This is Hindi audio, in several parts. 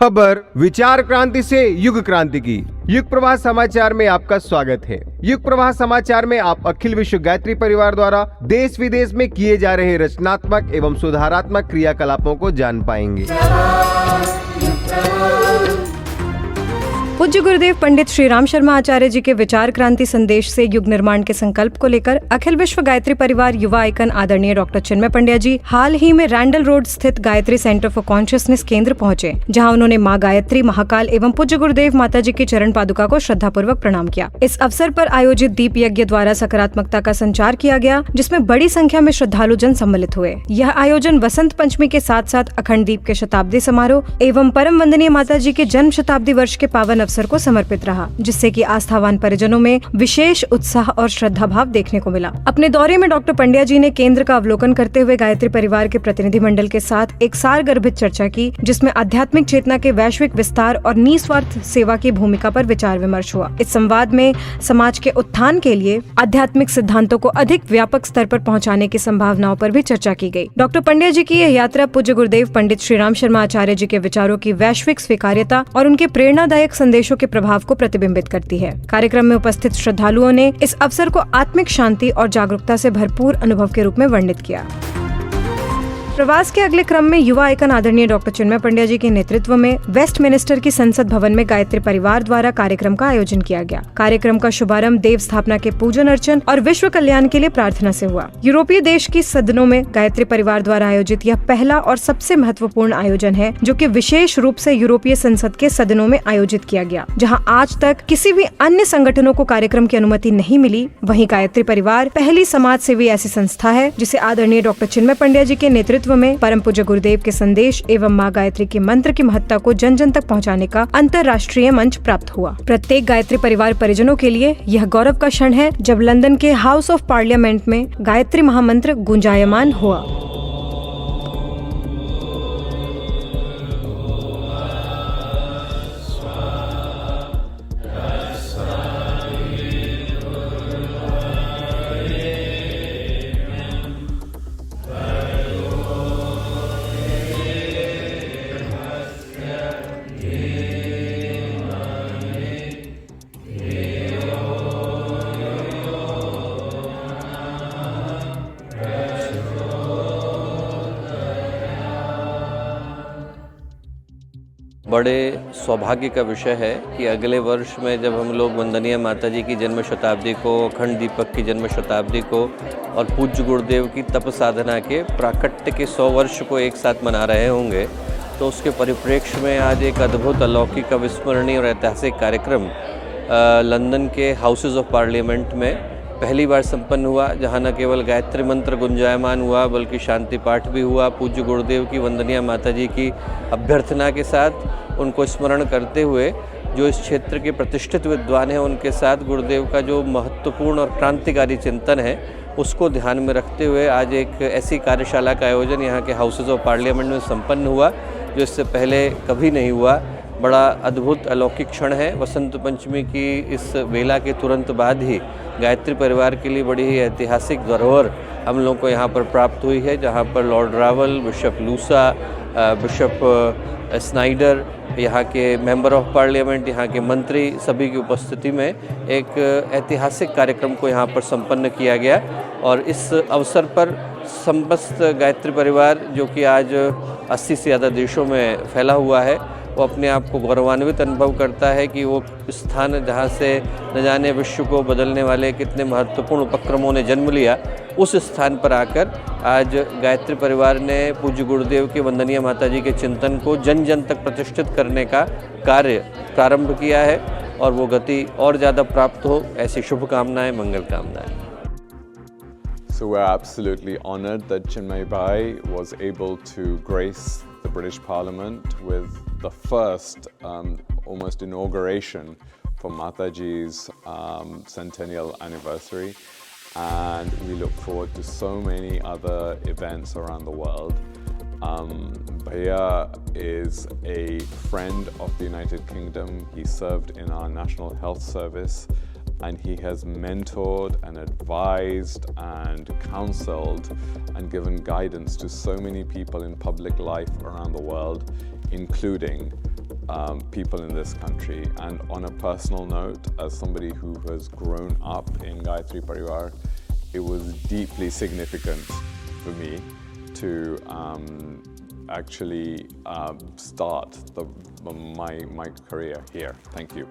खबर विचार क्रांति से युग क्रांति की। युग प्रवाह समाचार में आपका स्वागत है। युग प्रवाह समाचार में आप अखिल विश्व गायत्री परिवार द्वारा देश विदेश में किए जा रहे रचनात्मक एवं सुधारात्मक क्रियाकलापों को जान पाएंगे। पूज्य गुरुदेव पंडित श्री राम शर्मा आचार्य जी के विचार क्रांति संदेश से युग निर्माण के संकल्प को लेकर अखिल विश्व गायत्री परिवार युवा आइकन आदरणीय डॉक्टर चिन्मय पंड्या जी हाल ही में रैंडल रोड स्थित गायत्री सेंटर फॉर कॉन्शियसनेस केंद्र पहुंचे, जहां उन्होंने मां गायत्री, महाकाल एवं पूज्य गुरुदेव माता जी की चरण पादुका को श्रद्धापूर्वक प्रणाम किया। इस अवसर पर आयोजित दीप यज्ञ द्वारा सकारात्मकता का संचार किया गया, जिसमें बड़ी संख्या में श्रद्धालु जन सम्मिलित हुए। यह आयोजन वसंत पंचमी के साथ साथ अखंड दीप के शताब्दी समारोह एवं परम वंदनीय माता जी के जन्म शताब्दी वर्ष के पावन अवसर को समर्पित रहा, जिससे कि आस्थावान परिजनों में विशेष उत्साह और श्रद्धा भाव देखने को मिला। अपने दौरे में डॉक्टर पंड्या जी ने केंद्र का अवलोकन करते हुए गायत्री परिवार के प्रतिनिधि मंडल के साथ एक सारगर्भित चर्चा की, जिसमें आध्यात्मिक चेतना के वैश्विक विस्तार और निस्वार्थ सेवा की भूमिका पर विचार विमर्श हुआ। इस संवाद में समाज के उत्थान के लिए आध्यात्मिक सिद्धांतों को अधिक व्यापक स्तर पर पहुँचाने की संभावनाओं पर भी चर्चा की गयी। डॉक्टर पंड्या जी की यह यात्रा पूज्य गुरुदेव पंडित श्री राम शर्मा आचार्य जी के विचारों की वैश्विक स्वीकार्यता और उनके प्रेरणादायक संदेशों के प्रभाव को प्रतिबिंबित करती है। कार्यक्रम में उपस्थित श्रद्धालुओं ने इस अवसर को आत्मिक शांति और जागरूकता से भरपूर अनुभव के रूप में वर्णित किया। प्रवास के अगले क्रम में युवा आइकन आदरणीय डॉक्टर चिन्मय पंड्या जी के नेतृत्व में वेस्टमिनिस्टर की संसद भवन में गायत्री परिवार द्वारा कार्यक्रम का आयोजन किया गया। कार्यक्रम का शुभारंभ देव स्थापना के पूजन अर्चन और विश्व कल्याण के लिए प्रार्थना से हुआ। यूरोपीय देश की सदनों में गायत्री परिवार द्वारा आयोजित यह पहला और सबसे महत्वपूर्ण आयोजन है, जो कि विशेष रूप से यूरोपीय संसद के सदनों में आयोजित किया गया, जहाँ आज तक किसी भी अन्य संगठनों को कार्यक्रम की अनुमति नहीं मिली। वहीं गायत्री परिवार पहली समाज सेवी ऐसी संस्था है जिसे आदरणीय डॉक्टर चिन्मय पंड्या जी के नेतृत्व में परम पूज्य गुरुदेव के संदेश एवं माँ गायत्री के मंत्र की महत्ता को जन जन तक पहुँचाने का अंतर्राष्ट्रीय मंच प्राप्त हुआ। प्रत्येक गायत्री परिवार परिजनों के लिए यह गौरव का क्षण है जब लंदन के हाउस ऑफ पार्लियामेंट में गायत्री महामंत्र गुंजायमान हुआ। बड़े सौभाग्य का विषय है कि अगले वर्ष में जब हम लोग वंदनीय माता जी की जन्म शताब्दी को, अखंड दीपक की जन्म शताब्दी को और पूज्य गुरुदेव की तप साधना के प्राकट्य के 100 वर्ष को एक साथ मना रहे होंगे, तो उसके परिप्रेक्ष्य में आज एक अद्भुत, अलौकिक, अविस्मरणीय और ऐतिहासिक कार्यक्रम लंदन के हाउसेज ऑफ पार्लियामेंट में पहली बार संपन्न हुआ, जहाँ न केवल गायत्री मंत्र गुंजायमान हुआ बल्कि शांति पाठ भी हुआ। पूज्य गुरुदेव की वंदनीय माता जी की अभ्यर्थना के साथ उनको स्मरण करते हुए जो इस क्षेत्र के प्रतिष्ठित विद्वान हैं उनके साथ गुरुदेव का जो महत्वपूर्ण और क्रांतिकारी चिंतन है उसको ध्यान में रखते हुए आज एक ऐसी कार्यशाला का आयोजन यहाँ के हाउसेज ऑफ पार्लियामेंट में संपन्न हुआ जो इससे पहले कभी नहीं हुआ। बड़ा अद्भुत, अलौकिक क्षण है। वसंत पंचमी की इस वेला के तुरंत बाद ही गायत्री परिवार के लिए बड़ी ही ऐतिहासिक धरोहर हम लोगों को यहाँ पर प्राप्त हुई है, जहाँ पर लॉर्ड रावल, बिशप लूसा, बिशप स्नाइडर, यहाँ के मेंबर ऑफ पार्लियामेंट, यहाँ के मंत्री, सभी की उपस्थिति में एक ऐतिहासिक कार्यक्रम को यहाँ पर संपन्न किया गया। और इस अवसर पर समस्त गायत्री परिवार जो कि आज 80 से ज़्यादा देशों में फैला हुआ है, वो अपने आप को गौरवान्वित अनुभव करता है कि वो स्थान जहाँ से न जाने विश्व को बदलने वाले कितने महत्वपूर्ण उपक्रमों ने जन्म लिया, उस स्थान पर आकर आज गायत्री परिवार ने पूज्य गुरुदेव की वंदनीय माता जी के चिंतन को जन जन तक प्रतिष्ठित करने का कार्य प्रारंभ किया है और वो गति और ज़्यादा प्राप्त हो, ऐसी शुभकामनाएं, मंगल कामनाएं। So we're absolutely honored that Chinmay Bhai was able to grace the British Parliament with the first almost inauguration for Mataji's centennial anniversary, and we look forward to so many other events around the world. Bhaiya is a friend of the United Kingdom. He served in our National Health Service, and he has mentored and advised and counseled and given guidance to so many people in public life around the world, including people in this country. And on a personal note, as somebody who has grown up in Gayatri Parivar, it was deeply significant for me to actually start my career here. Thank you.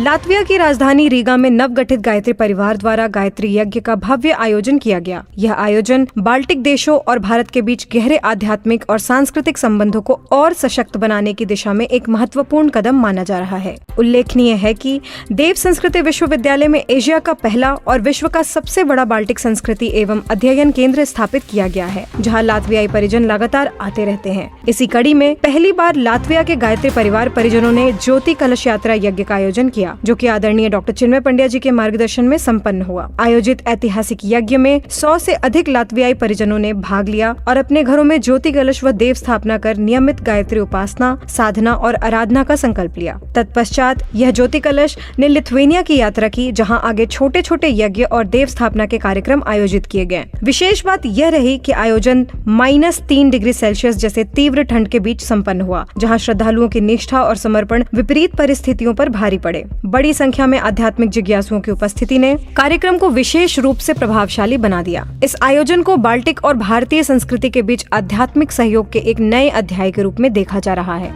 Latvia की राजधानी रीगा में नवगठित गायत्री परिवार द्वारा गायत्री यज्ञ का भव्य आयोजन किया गया। यह आयोजन बाल्टिक देशों और भारत के बीच गहरे आध्यात्मिक और सांस्कृतिक संबंधों को और सशक्त बनाने की दिशा में एक महत्वपूर्ण कदम माना जा रहा है। उल्लेखनीय है कि देव संस्कृति विश्वविद्यालय में एशिया का पहला और विश्व का सबसे बड़ा बाल्टिक संस्कृति एवं अध्ययन केंद्र स्थापित किया गया है, जहाँ लातवियाई परिजन लगातार आते रहते हैं। इसी कड़ी में पहली बार लातविया के गायत्री परिवार परिजनों ने ज्योति कलश यात्रा यज्ञ का आयोजन किया, जो कि आदरणीय डॉक्टर चिन्मय पंड्या जी के मार्गदर्शन में संपन्न हुआ। आयोजित ऐतिहासिक यज्ञ में 100 से अधिक लातवियाई परिजनों ने भाग लिया और अपने घरों में ज्योति कलश व देव स्थापना कर नियमित गायत्री उपासना, साधना और आराधना का संकल्प लिया। तत्पश्चात यह ज्योति कलश ने लिथुआनिया की यात्रा की, जहां आगे छोटे छोटे यज्ञ और देव स्थापना के कार्यक्रम आयोजित किए गए। विशेष बात यह रही कि आयोजन -3 डिग्री सेल्सियस जैसे तीव्र ठंड के बीच संपन्न हुआ, जहाँ श्रद्धालुओं की निष्ठा और समर्पण विपरीत परिस्थितियों पर भारी पड़े। बड़ी संख्या में आध्यात्मिक जिज्ञासुओं की उपस्थिति ने कार्यक्रम को विशेष रूप से प्रभावशाली बना दिया। इस आयोजन को बाल्टिक और भारतीय संस्कृति के बीच आध्यात्मिक सहयोग के एक नए अध्याय के रूप में देखा जा रहा है।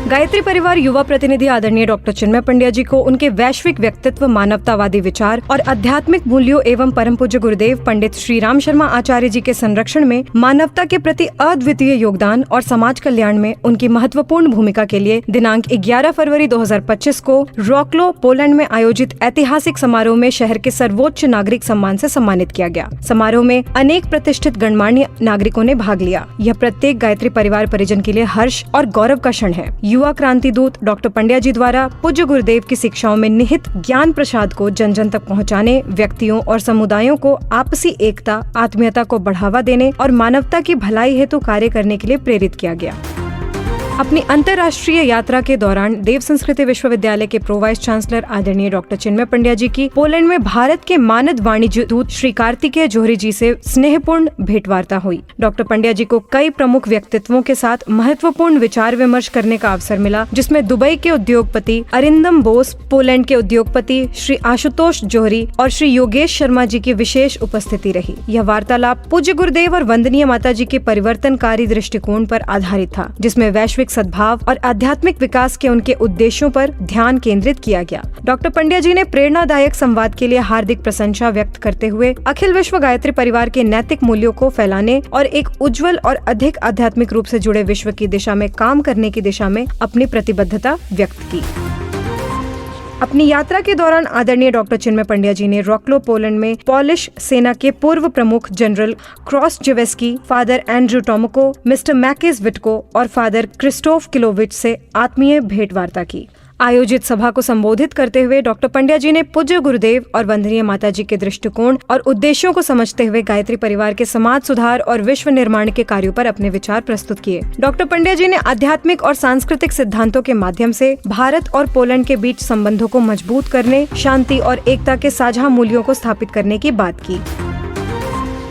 गायत्री परिवार युवा प्रतिनिधि आदरणीय डॉक्टर चिन्मय पंड्या जी को उनके वैश्विक व्यक्तित्व, मानवतावादी विचार और आध्यात्मिक मूल्यों एवं परम पूज्य गुरुदेव पंडित श्री राम शर्मा आचार्य जी के संरक्षण में मानवता के प्रति अद्वितीय योगदान और समाज कल्याण में उनकी महत्वपूर्ण भूमिका के लिए दिनांक 11 फरवरी 2025 को रॉकलो, पोलैंड में आयोजित ऐतिहासिक समारोह में शहर के सर्वोच्च नागरिक सम्मान से सम्मानित किया गया। समारोह में अनेक प्रतिष्ठित गणमान्य नागरिकों ने भाग लिया। यह प्रत्येक गायत्री परिवार परिजन के लिए हर्ष और गौरव का क्षण है। युवा क्रांति दूत डॉक्टर पंड्या जी द्वारा पूज्य गुरुदेव की शिक्षाओं में निहित ज्ञान प्रसाद को जन जन तक पहुंचाने, व्यक्तियों और समुदायों को आपसी एकता, आत्मीयता को बढ़ावा देने और मानवता की भलाई हेतु कार्य करने के लिए प्रेरित किया गया। अपनी अंतर्राष्ट्रीय यात्रा के दौरान देव संस्कृति विश्वविद्यालय के प्रो वाइस चांसलर आदरणीय डॉक्टर चिन्मय पंड्या जी की पोलैंड में भारत के मानद वाणिज्य दूत श्री कार्तिकेय जोहरी जी से स्नेहपूर्ण भेंटवार्ता हुई। डॉक्टर पंड्या जी को कई प्रमुख व्यक्तित्वों के साथ महत्वपूर्ण विचार विमर्श करने का अवसर मिला, जिसमें दुबई के उद्योगपति अरिंदम बोस, पोलैंड के उद्योगपति श्री आशुतोष जोहरी और श्री योगेश शर्मा जी की विशेष उपस्थिति रही। यह वार्तालाप पूज्य गुरुदेव और वंदनीय माता जी के परिवर्तनकारी दृष्टिकोण पर आधारित था, जिसमें वैश्विक सद्भाव और आध्यात्मिक विकास के उनके उद्देश्यों पर ध्यान केंद्रित किया गया। डॉक्टर पंड्या जी ने प्रेरणादायक संवाद के लिए हार्दिक प्रशंसा व्यक्त करते हुए अखिल विश्व गायत्री परिवार के नैतिक मूल्यों को फैलाने और एक उज्जवल और अधिक आध्यात्मिक रूप से जुड़े विश्व की दिशा में काम करने की दिशा में अपनी प्रतिबद्धता व्यक्त की। अपनी यात्रा के दौरान आदरणीय डॉक्टर चिन्मय पंड्या जी ने रॉकलो, पोलैंड में पॉलिश सेना के पूर्व प्रमुख जनरल क्रॉसजेवेस्की, फादर एंड्रू टोमको, मिस्टर मैकेस विटको और फादर क्रिस्टोफ किलोविच से आत्मीय भेंटवार्ता की। आयोजित सभा को संबोधित करते हुए डॉक्टर पंड्या जी ने पूज्य गुरुदेव और वंदनीय माता जी के दृष्टिकोण और उद्देश्यों को समझते हुए गायत्री परिवार के समाज सुधार और विश्व निर्माण के कार्यों पर अपने विचार प्रस्तुत किए। डॉक्टर पंड्या जी ने आध्यात्मिक और सांस्कृतिक सिद्धांतों के माध्यम से भारत और पोलैंड के बीच संबंधों को मजबूत करने, शांति और एकता के साझा मूल्यों को स्थापित करने की बात की।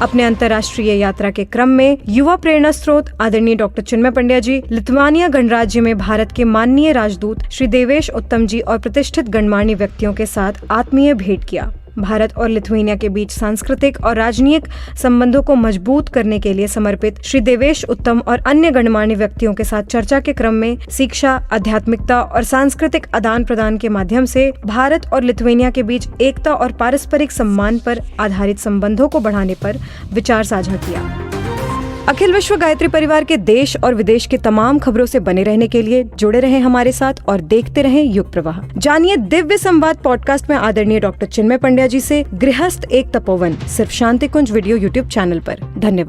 अपने अंतर्राष्ट्रीय यात्रा के क्रम में युवा प्रेरणा स्रोत आदरणीय डॉक्टर चिन्मय पंड्या जी लिथुआनिया गणराज्य में भारत के माननीय राजदूत श्री देवेश उत्तम जी और प्रतिष्ठित गणमान्य व्यक्तियों के साथ आत्मीय भेंट किया। भारत और लिथुआनिया के बीच सांस्कृतिक और राजनीतिक संबंधों को मजबूत करने के लिए समर्पित श्री देवेश उत्तम और अन्य गणमान्य व्यक्तियों के साथ चर्चा के क्रम में शिक्षा, आध्यात्मिकता और सांस्कृतिक आदान प्रदान के माध्यम से भारत और लिथुआनिया के बीच एकता और पारस्परिक सम्मान पर आधारित संबंधों को बढ़ाने पर विचार साझा किया। अखिल विश्व गायत्री परिवार के देश और विदेश के तमाम खबरों से बने रहने के लिए जुड़े रहें हमारे साथ और देखते रहें युग प्रवाह। जानिए दिव्य संवाद पॉडकास्ट में आदरणीय डॉक्टर चिन्मय पंड्या जी से गृहस्थ एक तपोवन, सिर्फ शांति कुंज वीडियो यूट्यूब चैनल पर। धन्यवाद।